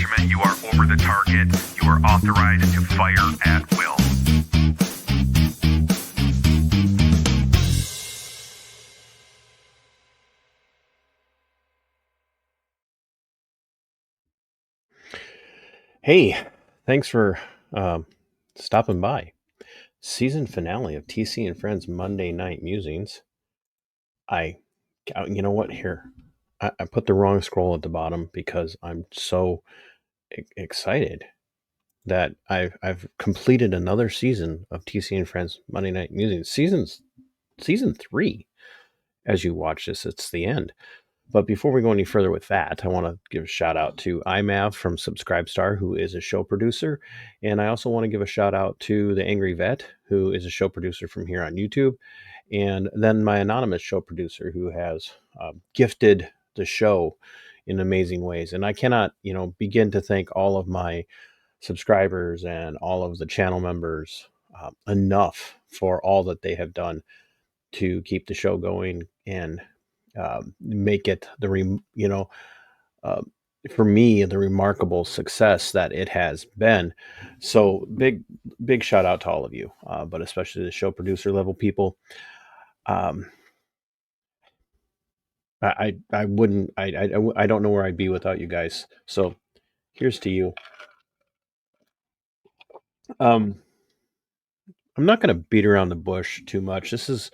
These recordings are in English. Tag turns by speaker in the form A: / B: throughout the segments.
A: engagement. You are over the target. You are authorized to fire at will.
B: Hey, thanks for stopping by. Season finale of TC and Friends Monday Night Musings. You know what? Here, I put the wrong scroll at the bottom because I'm so excited that I've completed another season of TC and Friends Monday Night Musings. Season 3. As you watch this, it's the end. But before we go any further with that, I want to give a shout out to iMav from Subscribestar, who is a show producer. And I also want to give a shout out to the Angry Vet, who is a show producer from here on YouTube. And then my anonymous show producer, who has gifted the show in amazing ways. And I cannot, begin to thank all of my subscribers and all of the channel members enough for all that they have done to keep the show going and make it for me the remarkable success that it has been. So big shout out to all of you, but especially the show producer level people. I wouldn't I don't know where I'd be without you guys. So here's to you. I'm not going to beat around the bush too much. This is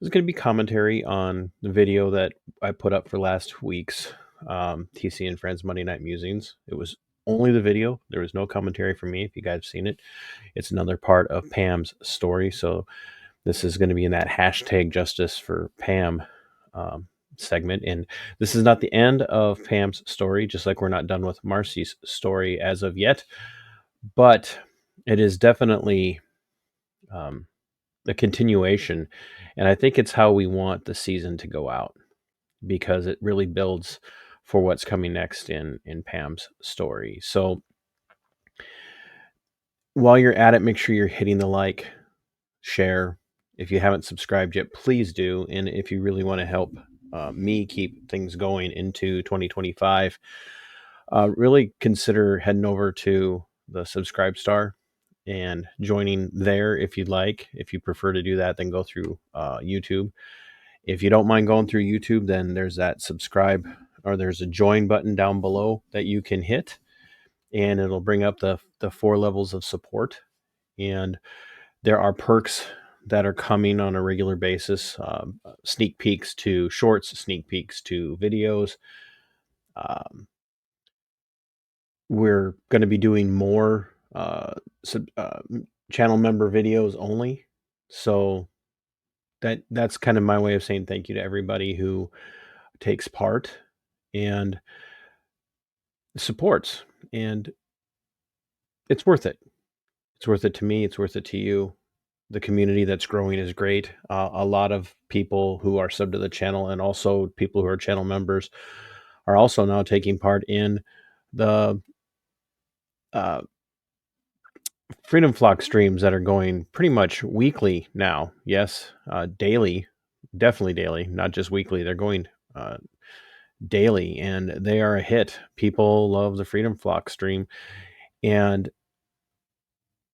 B: going to be commentary on the video that I put up for last week's TC and Friends Monday Night Musings. It was only the video. There was no commentary from me. If you guys have seen it, it's another part of Pam's story. So this is going to be in that hashtag justice for Pam segment. And this is not the end of Pam's story, just like we're not done with Marci's story as of yet. But it is definitely a continuation. And I think it's how we want the season to go out, because it really builds for what's coming next in Pam's story. So while you're at it, make sure you're hitting the like, share. If you haven't subscribed yet, please do. And if you really want to help me keep things going into 2025, really consider heading over to the Subscribestar and joining there if you'd like. If you prefer to do that, then go through YouTube. If you don't mind going through YouTube, then there's that subscribe, or there's a join button down below that you can hit, and it'll bring up the 4 levels of support. And there are perks that are coming on a regular basis, sneak peeks to shorts, sneak peeks to videos. We're going to be doing more channel member videos only. So that's kind of my way of saying thank you to everybody who takes part and supports. And it's worth it. It's worth it to me. It's worth it to you. The community that's growing is great. A lot of people who are sub to the channel, and also people who are channel members, are also now taking part in the Freedom Flock streams that are going pretty much weekly now. Yes, daily, definitely daily, not just weekly. They're going daily, and they are a hit. People love the Freedom Flock stream, and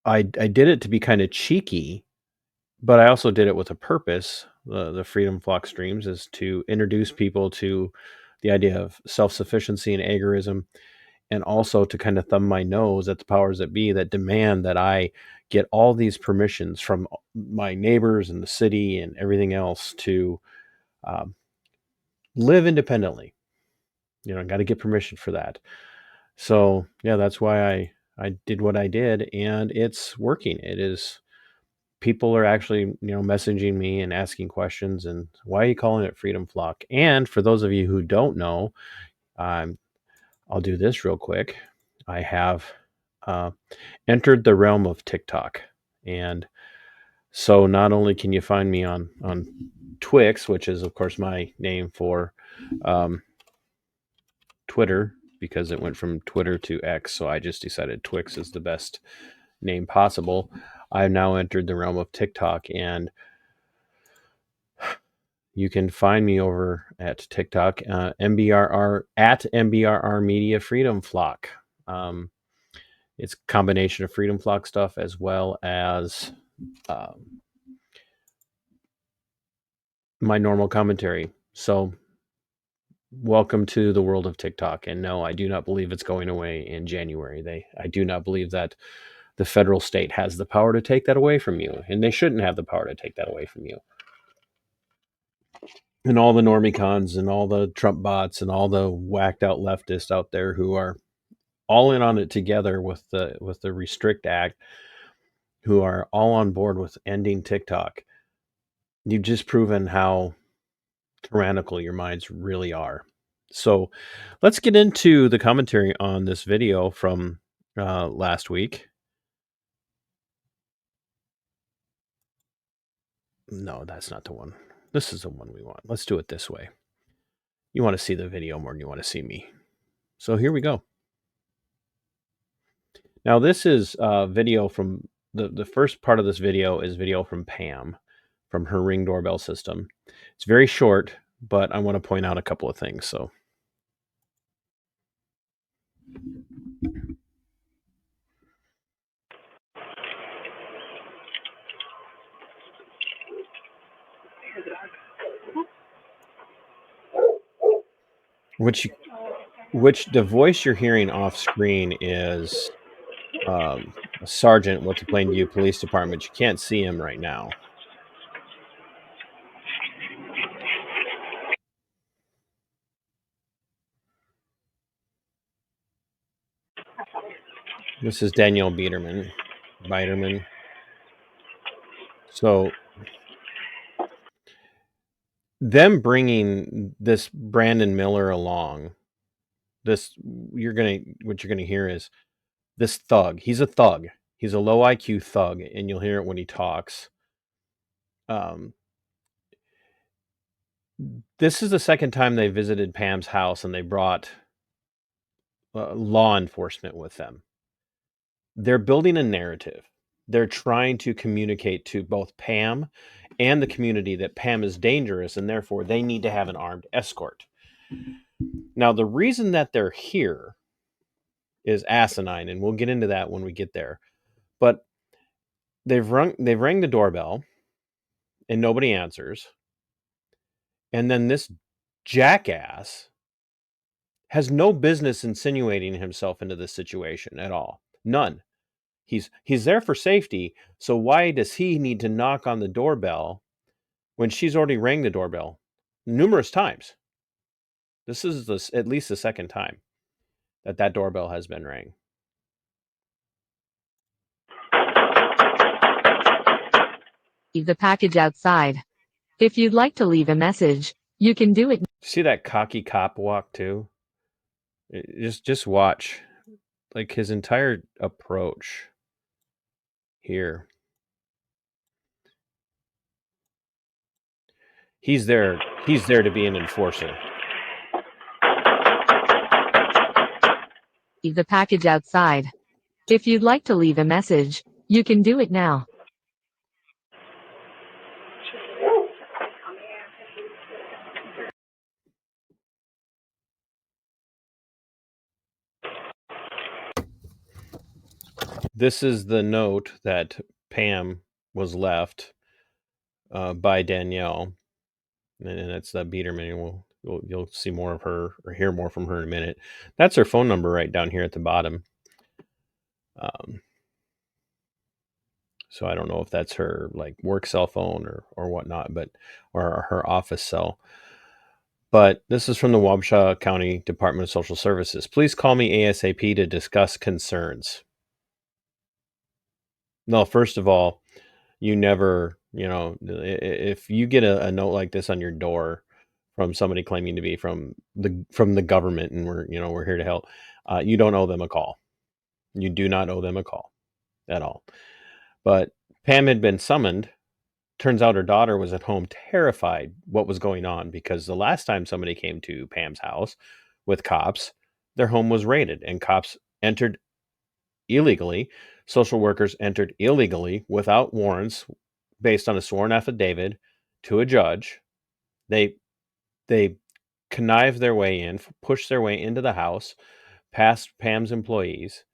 B: I did it to be kind of cheeky, but I also did it with a purpose. The Freedom Flock streams is to introduce people to the idea of self-sufficiency and agorism, and also to kind of thumb my nose at the powers that be that demand that I get all these permissions from my neighbors and the city and everything else to live independently. I got to get permission for that. So yeah, that's why I did what I did, and it's working. It is. People are actually, messaging me and asking questions, and why are you calling it Freedom Flock? And for those of you who don't know, I'll do this real quick. I have entered the realm of TikTok. And so not only can you find me on Twix, which is, of course, my name for Twitter, because it went from Twitter to X. So I just decided Twix is the best name possible. I've now entered the realm of TikTok, and You can find me over at TikTok, MBRR at MBRR Media Freedom Flock. It's a combination of Freedom Flock stuff as well as my normal commentary. So, welcome to the world of TikTok. And no, I do not believe it's going away in January. I do not believe that the federal state has the power to take that away from you, and they shouldn't have the power to take that away from you. And all the normicons and all the Trump bots and all the whacked out leftists out there who are all in on it together with the Restrict Act, who are all on board with ending TikTok. You've just proven how tyrannical your minds really are. So let's get into the commentary on this video from last week. No, that's not the one. This is the one we want. Let's do it this way. You want to see the video more than you want to see me. So here we go. Now this is video from the first part of this video is video from Pam from her Ring doorbell system. It's very short, but I want to point out a couple of things. So which the voice you're hearing off screen is a sergeant with the Plainview Police Department. You can't see him right now. This is Danielle Biderman. So them bringing this Brandon Miller along, what you're gonna hear is this thug. He's a thug. He's a low IQ thug, and you'll hear it when he talks. This is the second time they visited Pam's house, and they brought law enforcement with them. They're building a narrative. They're trying to communicate to both Pam and the community that Pam is dangerous, and therefore they need to have an armed escort. Now, the reason that they're here is asinine, and we'll get into that when we get there. But they've rang the doorbell, and nobody answers. And then this jackass has no business insinuating himself into this situation at all. None. He's there for safety, so why does he need to knock on the doorbell when she's already rang the doorbell numerous times? This is at least the second time that doorbell has been rang.
C: Leave the package outside. If you'd like to leave a message, you can do it.
B: See that cocky cop walk too? Just watch, like his entire approach here. He's there to be an enforcer.
C: Leave the package outside. If you'd like to leave a message, you can do it now.
B: This is the note that Pam was left by Danielle, and that's that Biederman. You'll see more of her or hear more from her in a minute. That's her phone number right down here at the bottom. So I don't know if that's her like work cell phone or whatnot, or her office cell. But this is from the Wabasha County Department of Social Services. Please call me ASAP to discuss concerns. No, first of all, you never, if you get a note like this on your door from somebody claiming to be from the government and we're here to help, you don't owe them a call. You do not owe them a call at all. But Pam had been summoned. Turns out her daughter was at home terrified what was going on, because the last time somebody came to Pam's house with cops, their home was raided and cops entered illegally. Social workers entered illegally without warrants based on a sworn affidavit to a judge. They connive their way in, push their way into the house, past Pam's employees,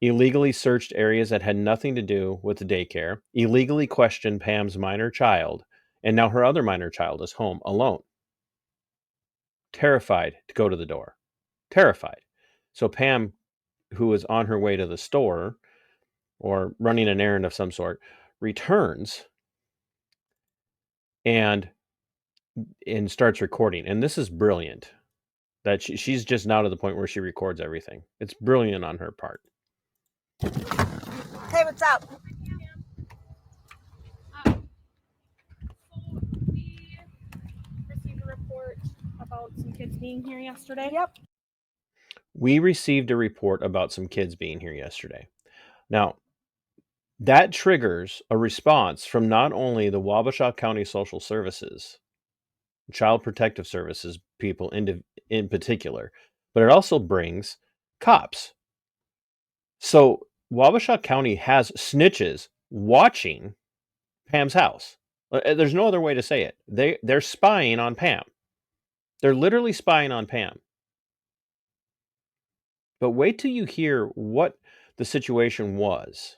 B: illegally searched areas that had nothing to do with the daycare, illegally questioned Pam's minor child, and now her other minor child is home alone, terrified to go to the door. Terrified. So Pam, who is on her way to the store or running an errand of some sort, returns and starts recording. And this is brilliant. That she's just now to the point where she records everything. It's brilliant on her part.
D: Hey, what's up?
E: So we received a report about some kids being here yesterday.
D: Yep.
B: We received a report about some kids being here yesterday. Now, that triggers a response from not only the Wabasha County Social Services, Child Protective Services people in particular, but it also brings cops. So Wabasha County has snitches watching Pam's house. There's no other way to say it. They're spying on Pam. They're literally spying on Pam. But wait till you hear what the situation was.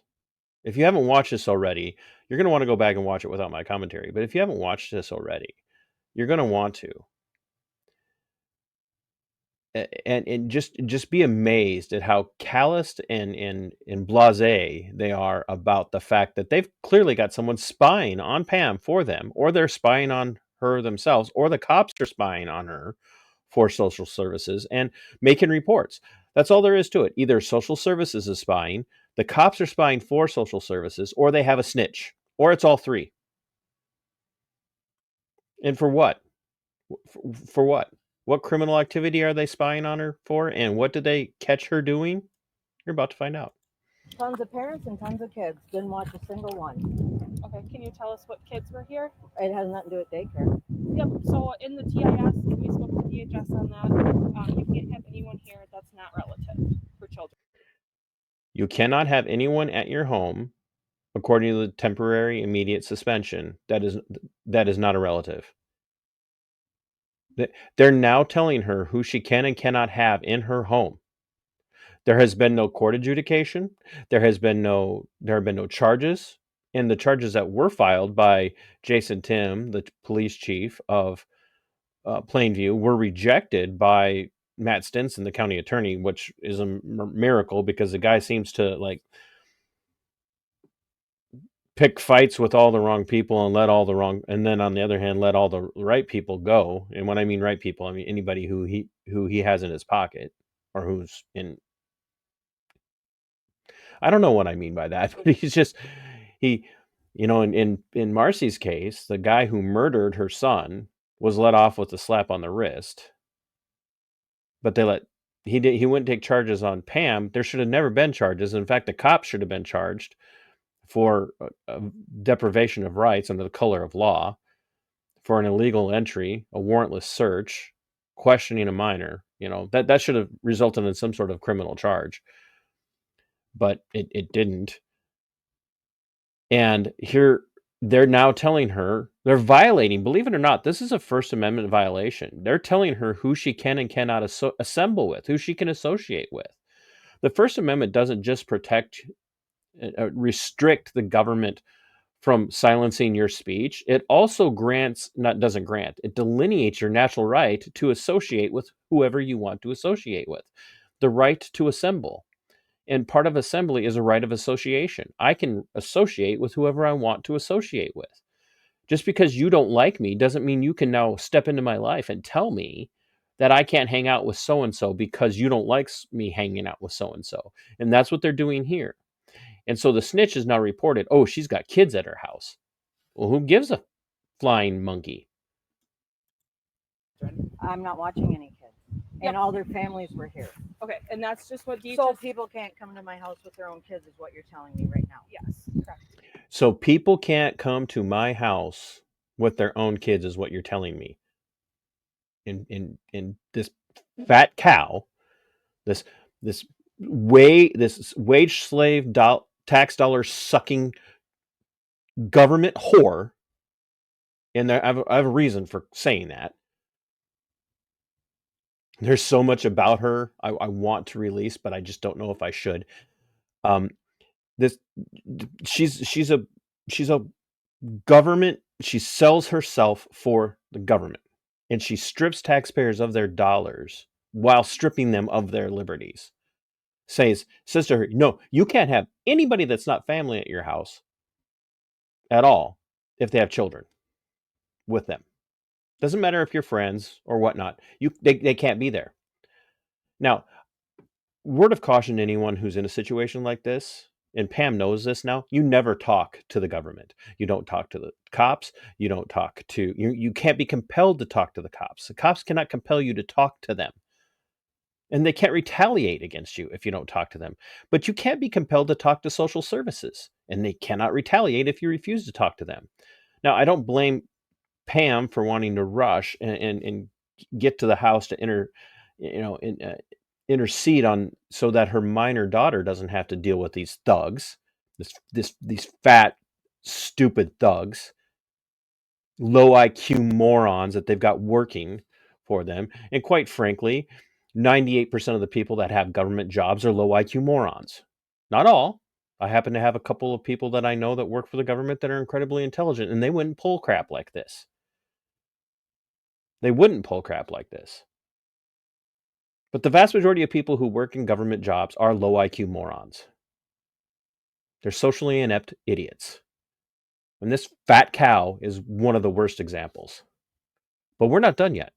B: If you haven't watched this already, you're going to want to go back and watch it without my commentary. But if you haven't watched this already, you're going to want to. And just be amazed at how calloused and blasé they are about the fact that they've clearly got someone spying on Pam for them, or they're spying on her themselves, or the cops are spying on her for social services and making reports. That's all there is to it. Either social services is spying, the cops are spying for social services, or they have a snitch, or it's all three. And for what? For what? What criminal activity are they spying on her for? And what did they catch her doing? You're about to find out.
D: Tons of parents and tons of kids. Didn't watch a single one.
E: Okay, can you tell us what kids were here?
D: It has nothing to do with daycare.
E: Yep, so in the TIS, we spoke to DHS on that. You can't have anyone here that's not relative for children.
B: You cannot have anyone at your home, according to the temporary immediate suspension, that is not a relative. They're now telling her who she can and cannot have in her home. There has been no court adjudication. There have been no charges. And the charges that were filed by Jason Tim, the police chief of Plainview, were rejected by Matt Stinson, the county attorney, which is a miracle because the guy seems to like pick fights with all the wrong people and then on the other hand, let all the right people go. And when I mean right people, I mean anybody who he has in his pocket or who's in. I don't know what I mean by that, but in Marci's case, the guy who murdered her son was let off with a slap on the wrist. But he wouldn't take charges on Pam. There should have never been charges. In fact, the cops should have been charged for deprivation of rights under the color of law, for an illegal entry, a warrantless search, questioning a minor. That should have resulted in some sort of criminal charge. But it didn't. And here they're now telling her, they're violating, believe it or not, this is a First Amendment violation. They're telling her who she can and cannot assemble with, who she can associate with. The First Amendment doesn't just restrict the government from silencing your speech. It also it delineates your natural right to associate with whoever you want to associate with. The right to assemble. And part of assembly is a right of association. I can associate with whoever I want to associate with. Just because you don't like me doesn't mean you can now step into my life and tell me that I can't hang out with so-and-so because you don't like me hanging out with so-and-so. And that's what they're doing here. And so the snitch is now reported, oh, she's got kids at her house. Well, who gives a flying monkey?
D: I'm not watching any kids.
E: Yep.
D: And all their families were here.
E: Okay, and that's just what DHS...
D: So people can't come to my house with their own kids is what you're telling me right now.
E: Yes, correct.
B: So people can't come to my house with their own kids is what you're telling me. In this fat cow, this wage slave tax dollar sucking government whore And I have a reason for saying that. There's so much about her I want to release, but I just don't know if I should. Um, this she's a government. She sells herself for the government, and she strips taxpayers of their dollars while stripping them of their liberties. Says to her, no, you can't have anybody that's not family at your house at all if they have children with them. Doesn't matter if you're friends or whatnot. They can't be there. Now, word of caution to anyone who's in a situation like this, and Pam knows this now, you never talk to the government. You don't talk to the cops. You don't talk to you can't be compelled to talk to the cops. The cops cannot compel you to talk to them. And they can't retaliate against you if you don't talk to them. But you can't be compelled to talk to social services, and they cannot retaliate if you refuse to talk to them. Now, I don't blame Pam for wanting to rush and get to the house to intercede on so that her minor daughter doesn't have to deal with these thugs, these fat, stupid thugs, low IQ morons that they've got working for them. And quite frankly, 98% of the people that have government jobs are low IQ morons. Not all. I happen to have a couple of people that I know that work for the government that are incredibly intelligent, and they wouldn't pull crap like this. They wouldn't pull crap like this. But the vast majority of people who work in government jobs are low IQ morons. They're socially inept idiots. And this fat cow is one of the worst examples. But we're not done yet.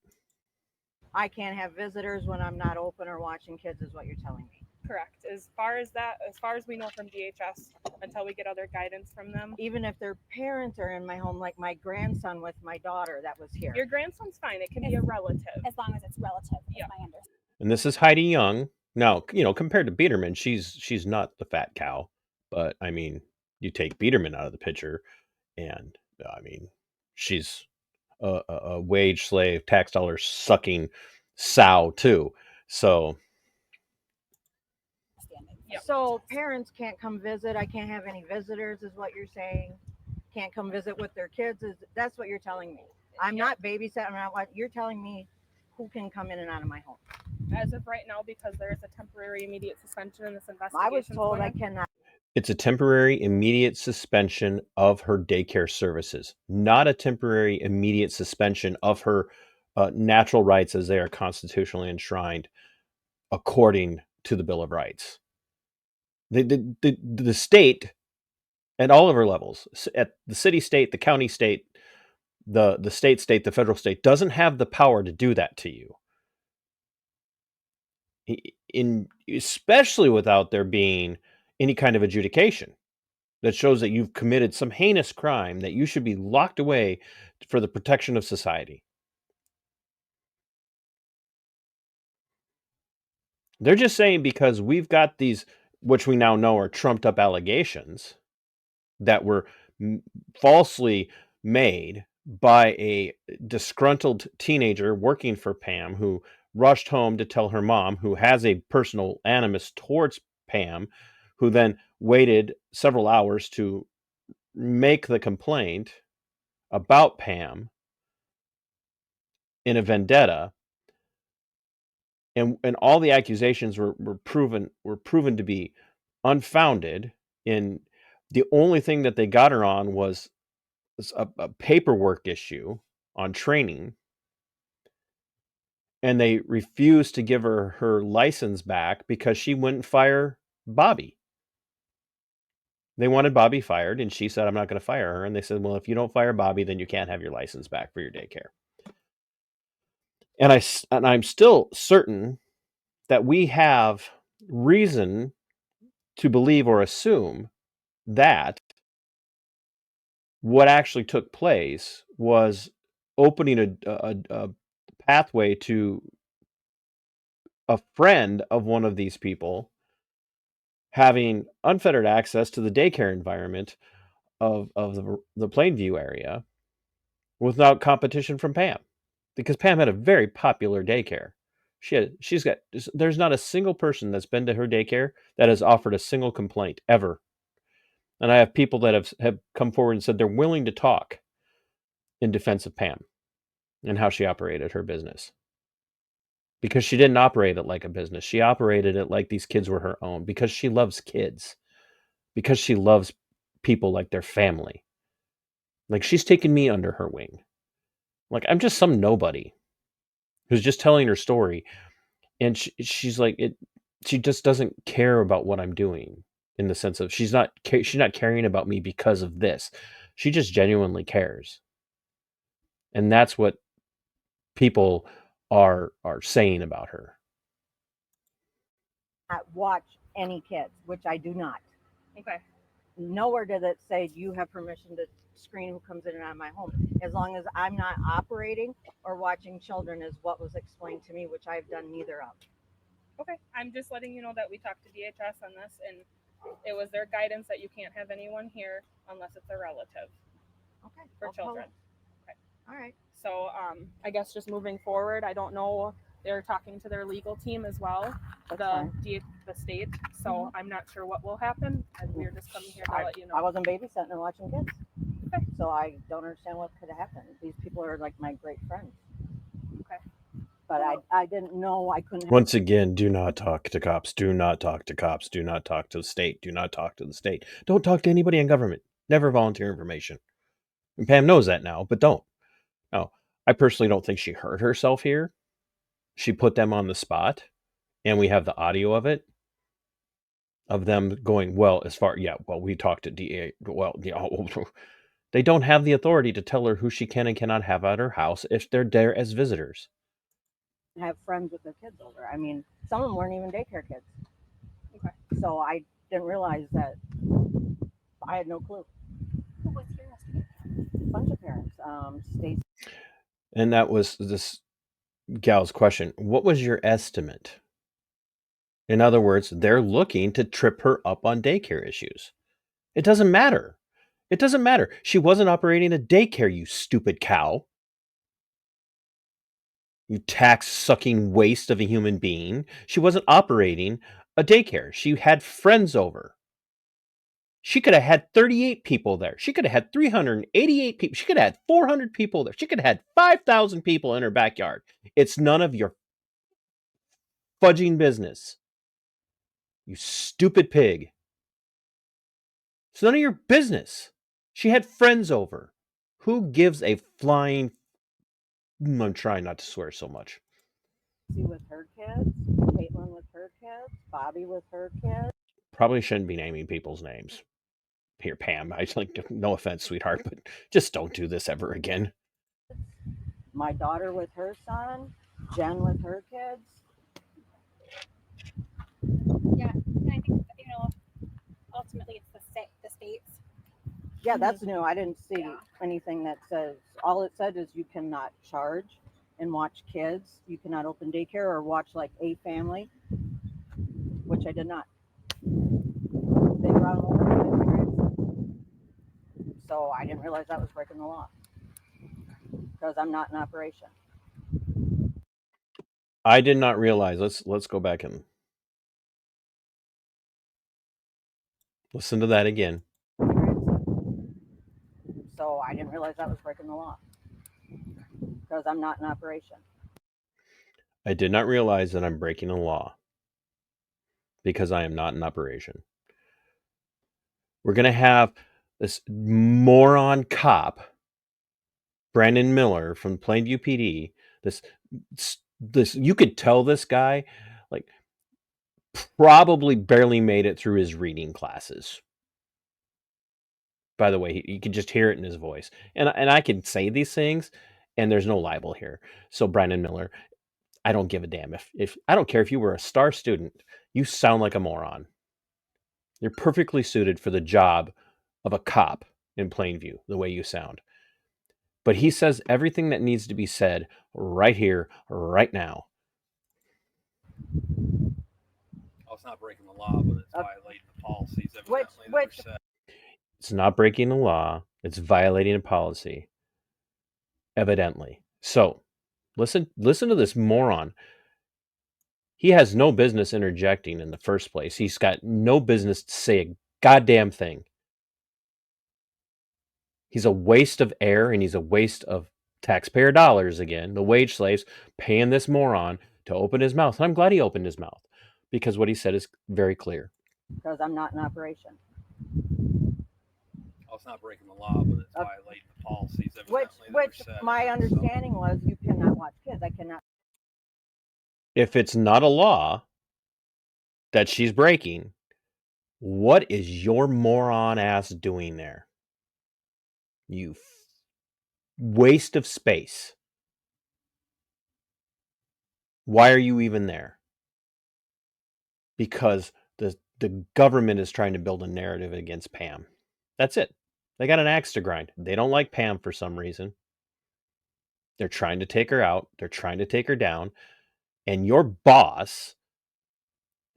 D: I can't have visitors when I'm not open or watching kids, is what you're telling me.
E: Correct. As far as we know from DHS, until we get other guidance from them.
D: Even if their parents are in my home, like my grandson with my daughter that was here.
E: Your grandson's fine. It can be a relative.
F: As long as it's relative,
E: Yeah.
F: is my understanding.
B: And this is Heidi Young. Now, compared to Biederman, she's not the fat cow. But, I mean, you take Biederman out of the picture, and, I mean, she's a wage slave, tax dollar sucking sow, too. So...
E: Yep.
D: So parents can't come visit. I can't have any visitors, is what you're saying. Can't come visit with their kids. That's what you're telling me. I'm not babysitting. I'm not what you're telling me. Who can come in and out of my home?
E: As of right now, because there is a temporary immediate suspension in this investigation.
D: I was told I cannot.
B: It's a temporary immediate suspension of her daycare services, not a temporary immediate suspension of her natural rights as they are constitutionally enshrined according to the Bill of Rights. The state, at all of her levels, at the city state, the county state, the state, the federal state, doesn't have the power to do that to you. Especially without there being any kind of adjudication that shows that you've committed some heinous crime that you should be locked away for the protection of society. They're just saying because we've got these, which we now know are trumped up allegations that were falsely made by a disgruntled teenager working for Pam who rushed home to tell her mom, who has a personal animus towards Pam, who then waited several hours to make the complaint about Pam in a vendetta, and all the accusations were proven to be unfounded. And the only thing that they got her on was a paperwork issue on training, and they refused to give her license back because she wouldn't fire Bobby. They wanted Bobby fired, and she said, I'm not going to fire her. And they said, well, if you don't fire Bobby, then you can't have your license back for your daycare. And I'm still certain that we have reason to believe or assume that what actually took place was opening a pathway to a friend of one of these people having unfettered access to the daycare environment of the Plainview area without competition from Pam, because Pam had a very popular daycare. There's not a single person that's been to her daycare that has offered a single complaint ever. And I have people that have come forward and said they're willing to talk in defense of Pam and how she operated her business. Because she didn't operate it like a business. She operated it like these kids were her own because she loves kids. Because she loves people like their family. Like she's taken me under her wing. Like I'm just some nobody who's just telling her story, and she's like it. She just doesn't care about what I'm doing in the sense of she's not caring about me because of this. She just genuinely cares, and that's what people are saying about her.
D: Not watch any kids, which I do not.
E: Okay.
D: Nowhere did it say you have permission to screen who comes in and out of my home. As long as I'm not operating or watching children is what was explained to me, which I've done neither of.
E: Okay. I'm just letting you know that we talked to DHS on this, and it was their guidance that you can't have anyone here unless it's a relative
D: Okay.
E: for
D: I'll call
E: children.
D: them. All right.
E: So I guess just moving forward, I don't know. They're talking to their legal team as well,
D: That's
E: the
D: fine.
E: state. So I'm not sure what will happen. And we're just coming here to let you know.
D: I wasn't babysitting and watching kids.
E: Okay.
D: So I don't understand what could have happened. These people are like my great friends.
E: Okay.
D: But I didn't know I couldn't.
B: Once again, do not talk to cops. Do not talk to cops. Do not talk to the state. Do not talk to the state. Don't talk to anybody in government. Never volunteer information. And Pam knows that now, but don't. No, I personally don't think she hurt herself here. She put them on the spot, and we have the audio of it, of them going, well, we talked to DA. Well, they don't have the authority to tell her who she can and cannot have at her house if they're there as visitors.
D: Have friends with their kids over. I mean, some of them weren't even daycare kids.
E: Okay.
D: So I didn't realize that. I had no clue.
E: Who was here yesterday?
D: A bunch of parents. Stacy.
B: And that was this gal's question. What was your estimate? In other words, they're looking to trip her up on daycare issues. It doesn't matter. It doesn't matter. She wasn't operating a daycare, you stupid cow. You tax-sucking waste of a human being. She wasn't operating a daycare. She had friends over. She could have had 38 people there. She could have had 388 people. She could have had 400 people there. She could have had 5,000 people in her backyard. It's none of your fudging business. You stupid pig. It's none of your business. She had friends over. Who gives a flying... I'm trying not to swear so much.
D: With her kids, Caitlin with her kids, Bobby with her kids.
B: Probably shouldn't be naming people's names. Here, Pam, I like, no offense, sweetheart, but just don't do this ever again.
D: My daughter with her son, Jen with her kids.
F: Yeah, and I think ultimately it's the states.
D: Yeah, that's new. I didn't see anything that says. All it said is you cannot charge and watch kids. You cannot open daycare or watch like a family, which I did not. They brought them over to my parents, so I didn't realize that was breaking the law because I'm not in operation.
B: I did not realize. Let's go back and listen to that again.
D: So I didn't realize that was breaking the law because I'm not in operation.
B: I did not realize that I'm breaking the law because I am not in operation. We're going to have this moron cop, Brandon Miller from Plainview PD. This you could tell this guy like probably barely made it through his reading classes. By the way, you can just hear it in his voice. And I can say these things and there's no libel here. So Brandon Miller, I don't give a damn if I don't care if you were a star student, you sound like a moron. You're perfectly suited for the job of a cop in Plainview, the way you sound. But he says everything that needs to be said right here, right now.
G: Oh, it's not breaking the law, but it's violating the policies.
D: Which
B: It's not breaking the law. It's violating a policy. Evidently. So, listen to this moron. He has no business interjecting in the first place. He's got no business to say a goddamn thing. He's a waste of air, and he's a waste of taxpayer dollars again. The wage slaves paying this moron to open his mouth. And I'm glad he opened his mouth because what he said is very clear.
D: because I'm not in operation.
G: Well, it's not breaking the law, but it's violating the policies.
D: Which
G: evidently that are set
D: my
G: in,
D: understanding was you cannot watch kids. I cannot.
B: If it's not a law that she's breaking, what is your moron ass doing there? You waste of space. Why are you even there? Because the government is trying to build a narrative against Pam. That's it. They got an axe to grind. They don't like Pam for some reason. They're trying to take her out. They're trying to take her down. And your boss,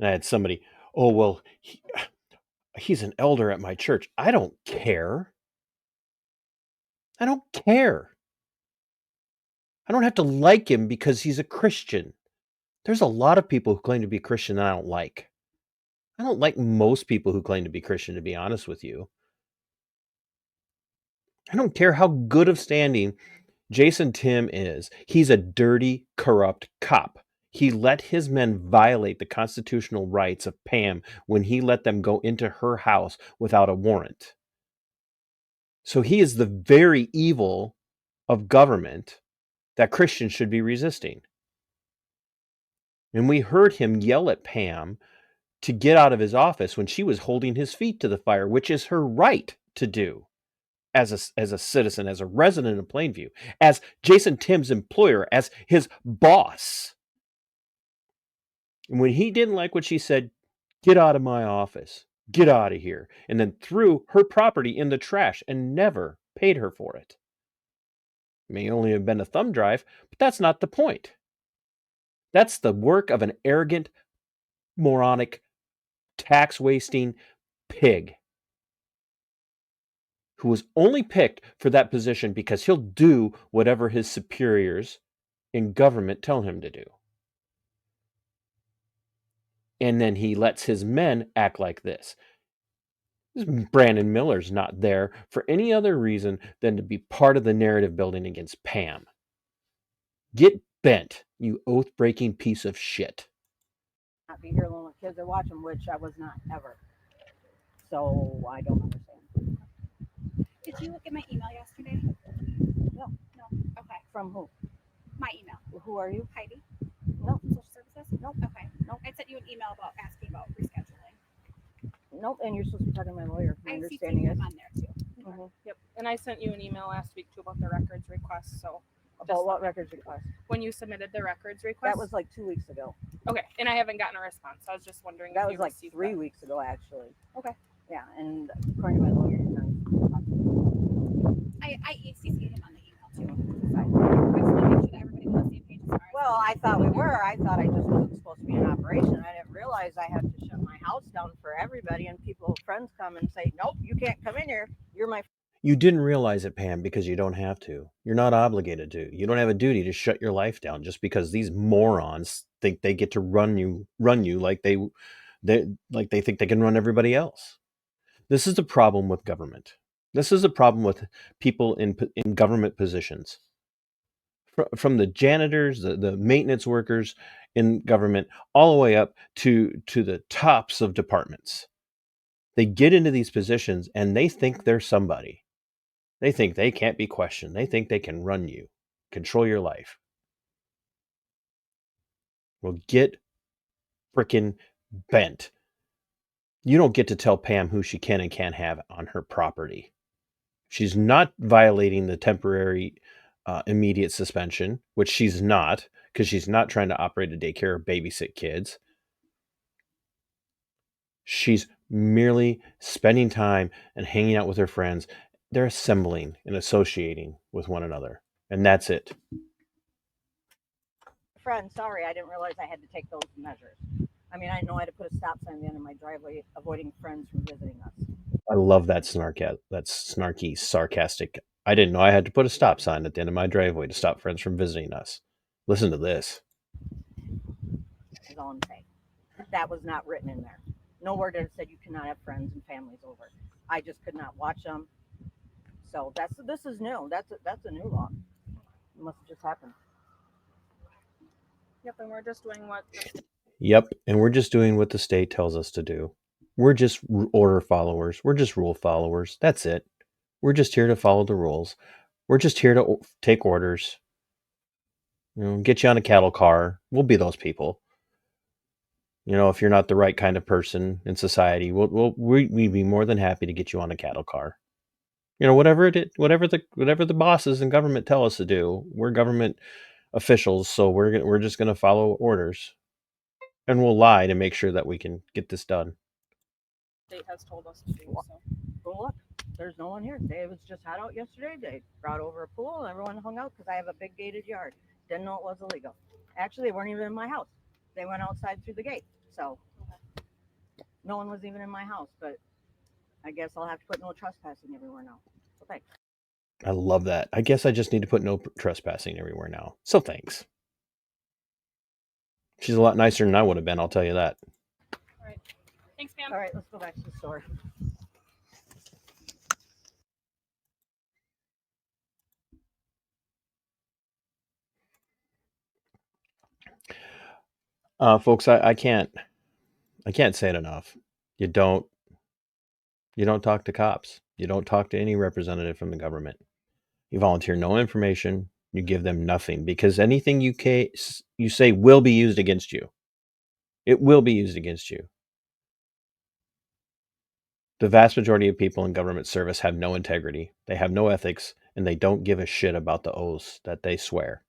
B: and I had somebody, oh, well, he's an elder at my church. I don't care. I don't care. I don't have to like him because he's a Christian. There's a lot of people who claim to be Christian that I don't like. I don't like most people who claim to be Christian, to be honest with you. I don't care how good of standing Jason Tim is. He's a dirty, corrupt cop. He let his men violate the constitutional rights of Pam when he let them go into her house without a warrant. So he is the very evil of government that Christians should be resisting. And we heard him yell at Pam to get out of his office when she was holding his feet to the fire, which is her right to do as a citizen, as a resident of Plainview, as Jason Tim's employer, as his boss. And when he didn't like what she said, get out of my office, get out of here, and then threw her property in the trash and never paid her for it. It may only have been a thumb drive, but that's not the point. That's the work of an arrogant, moronic, tax-wasting pig who was only picked for that position because he'll do whatever his superiors in government tell him to do. And then he lets his men act like this. Brandon Miller's not there for any other reason than to be part of the narrative building against Pam. Get bent, you oath-breaking piece of shit.
D: Not be here alone with kids or watch them, which I was not ever. So I don't understand.
F: Did you look at my email yesterday?
D: No.
F: No. Okay.
D: From who?
F: My email.
D: Who are you?
F: Heidi.
D: No.
F: Social services?
D: Nope.
F: Okay.
D: Nope.
F: I sent you an email about asking about rescheduling.
D: Nope. And you're supposed to be talking to my lawyer. My
F: I see
D: understanding is.
F: him on there too.
D: Mhm.
E: Yep. And I sent you an email last week too about the records request. So
D: About what records request?
E: when you submitted the records request,
D: That was like 2 weeks ago.
E: okay. And I haven't gotten a response. I was just wondering.
D: That
E: if
D: was
E: you
D: like
E: received
D: 3
E: that.
D: weeks ago, actually.
E: Okay.
D: Yeah, and according to my lawyer, you're not talking to me.
F: I CC'd him on the email too. I just want to make sure that everybody was on the same page as far as.
D: Well, I thought we were. I thought I just wasn't supposed to be in operation. I didn't realize I had to shut my house down for everybody, and people, friends come and say, "Nope, you can't come in here. You're my."
B: You didn't realize it, Pam, because you don't have to. You're not obligated to. You don't have a duty to shut your life down just because these morons think they get to run you like they think they can run everybody else. This is the problem with government. This is a problem with people in government positions. From the janitors, the maintenance workers in government, all the way up to the tops of departments. They get into these positions and they think they're somebody. They think they can't be questioned. They think they can run you, control your life. Well, get frickin' bent. You don't get to tell Pam who she can and can't have on her property. She's not violating the temporary immediate suspension, which she's not, because she's not trying to operate a daycare or babysit kids. She's merely spending time and hanging out with her friends. They're assembling and associating with one another. And that's it.
D: Friend, sorry, I didn't realize I had to take those measures. I mean, I know I had to put a stop sign at the end of my driveway, avoiding friends from visiting us.
B: I love that snarky, sarcastic. I didn't know I had to put a stop sign at the end of my driveway to stop friends from visiting us. Listen to this.
D: Is all I'm saying. That was not written in there. Nowhere did it say you cannot have friends and families over. I just could not watch them. So this is new. That's a new law. It must have just happened.
E: Yep, and we're just doing what
B: Yep, and we're just doing what the state tells us to do. We're just order followers. We're just rule followers. That's it. We're just here to follow the rules. We're just here to take orders. Get you on a cattle car. We'll be those people. If you're not the right kind of person in society, we'd be more than happy to get you on a cattle car. Whatever the bosses in government tell us to do. We're government officials, so we're just going to follow orders, and we'll lie to make sure that we can get this done.
E: the state has told us to do. So
D: Well, look, there's no one here. It was just hot out yesterday. They brought over a pool and everyone hung out because I have a big gated yard. Didn't know it was illegal. Actually, they weren't even in my house. They went outside through the gate. So no one was even in my house. But I guess I'll have to put no trespassing everywhere now. So thanks.
B: I love that. I guess I just need to put no trespassing everywhere now. So thanks. She's a lot nicer than I would have been, I'll tell you that.
E: all right, thanks, Pam.
D: All right, let's go back to the store.
B: Folks, I can't say it enough. You don't talk to cops. You don't talk to any representative from the government. You volunteer no information. You give them nothing, because anything you say will be used against you. It will be used against you. The vast majority of people in government service have no integrity. They have no ethics, and they don't give a shit about the oaths that they swear.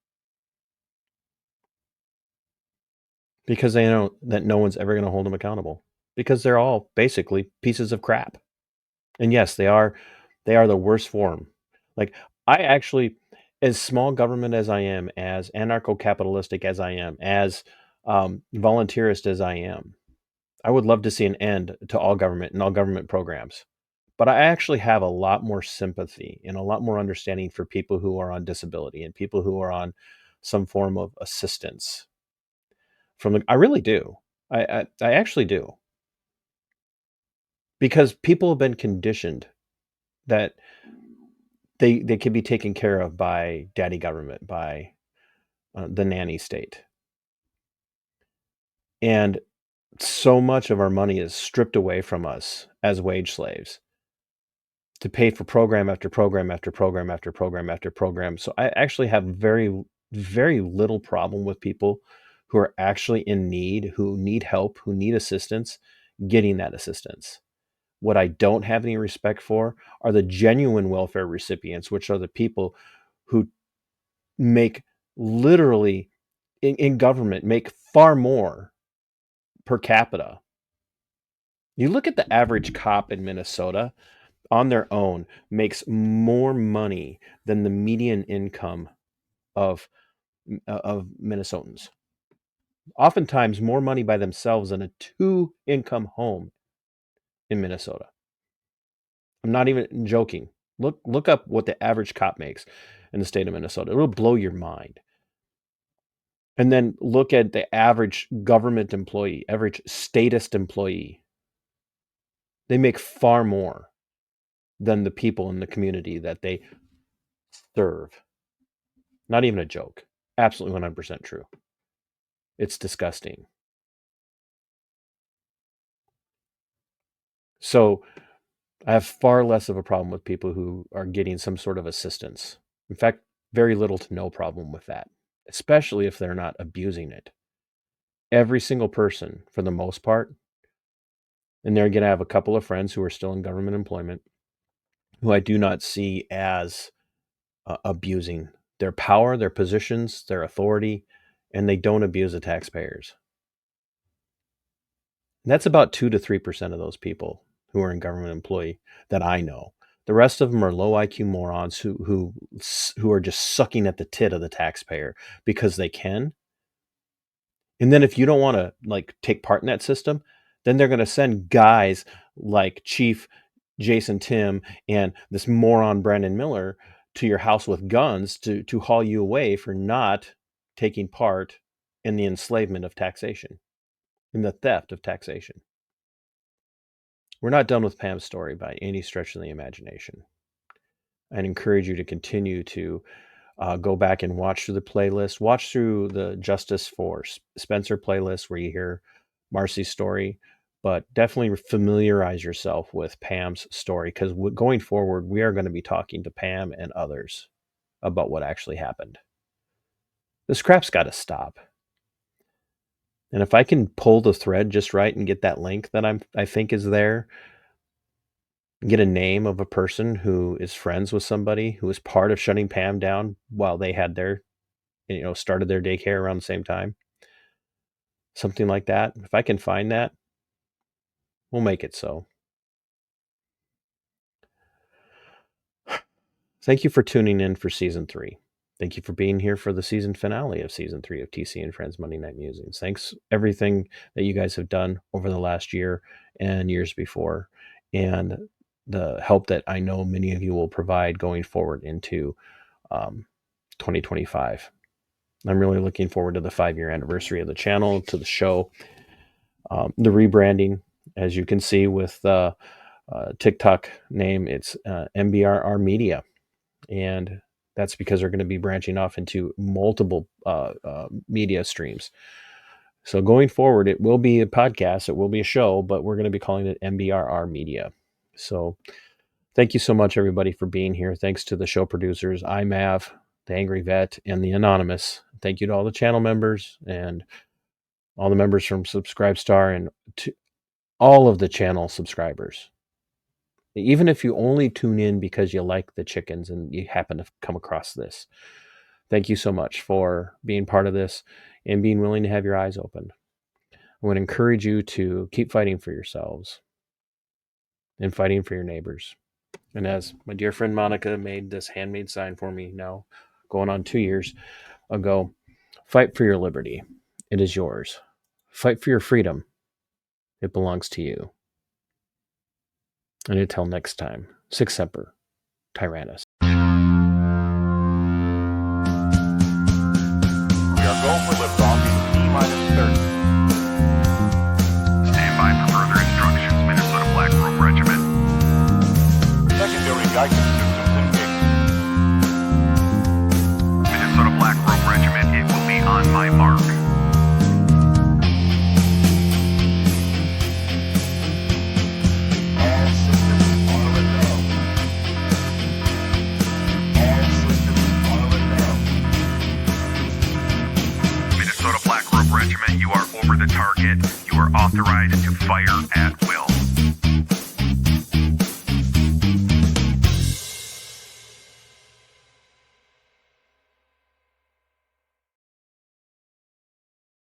B: Because they know that no one's ever going to hold them accountable. Because they're all basically pieces of crap. And yes, they are the worst form. Like, I actually, as small government as I am, as anarcho-capitalistic as I am, as volunteerist as I am, I would love to see an end to all government and all government programs. But I actually have a lot more sympathy and a lot more understanding for people who are on disability and people who are on some form of assistance. I really do. I actually do. Because people have been conditioned that they can be taken care of by daddy government, by the nanny state. And so much of our money is stripped away from us as wage slaves to pay for program after program after program after program after program. So I actually have very, very little problem with people who are actually in need, who need help, who need assistance, getting that assistance. What I don't have any respect for are the genuine welfare recipients, which are the people who make literally in government, make far more per capita. You look at the average cop in Minnesota on their own makes more money than the median income of Minnesotans. Oftentimes more money by themselves than a 2-income home in Minnesota. I'm not even joking. Look up what the average cop makes in the state of Minnesota. It'll blow your mind. And then look at the average government employee, average statist employee. They make far more than the people in the community that they serve. Not even a joke. Absolutely 100% true. It's disgusting. So I have far less of a problem with people who are getting some sort of assistance. In fact, very little to no problem with that, especially if they're not abusing it. Every single person, for the most part, and they're going to have a couple of friends who are still in government employment, who I do not see as abusing their power, their positions, their authority, and they don't abuse the taxpayers. And that's about 2 to 3% of those people who are in government employee that I know. The rest of them are low IQ morons who are just sucking at the tit of the taxpayer because they can. And then if you don't want to take part in that system, then they're going to send guys like Chief Jason Tim and this moron Brandon Miller to your house with guns to haul you away for not taking part in the enslavement of taxation, in the theft of taxation. We're not done with Pam's story by any stretch of the imagination. and encourage you to continue to go back and watch through the playlist. Watch through the Justice for Spencer playlist where you hear Marci's story, but definitely familiarize yourself with Pam's story, because going forward, we are going to be talking to Pam and others about what actually happened. This crap's got to stop. And if I can pull the thread just right and get that link that I think is there, get a name of a person who is friends with somebody who was part of shutting Pam down while they had their, started their daycare around the same time, something like that. If I can find that, we'll make it so. Thank you for tuning in for season 3. Thank you for being here for the season finale of season 3 of TC and Friends Monday Night Musings. Thanks everything that you guys have done over the last year and years before, and the help that I know many of you will provide going forward into 2025. I'm really looking forward to the 5-year anniversary of the channel, to the show, the rebranding. As you can see with the TikTok name, it's MBRR Media. And that's because they're going to be branching off into multiple media streams. So going forward, it will be a podcast, it will be a show, but we're going to be calling it MBRR Media. So thank you so much, everybody, for being here. Thanks to the show producers, IMAV, the Angry Vet, and the Anonymous. Thank you to all the channel members and all the members from Subscribestar and to all of the channel subscribers. Even if you only tune in because you like the chickens and you happen to come across this, thank you so much for being part of this and being willing to have your eyes open. I want to encourage you to keep fighting for yourselves and fighting for your neighbors. And as my dear friend Monica made this handmade sign for me now, going on 2 years ago, fight for your liberty. It is yours. Fight for your freedom. It belongs to you. And until next time, Sic Semper, Tyrannus.
A: We are go for liftoff in T-30. Stand by for further instructions, Minnesota Black Robe Regiment. Secondary guidance systems engaged. Minnesota Black Robe Regiment, it will be on my mark. Regiment, you are over the target. You are authorized to fire at will.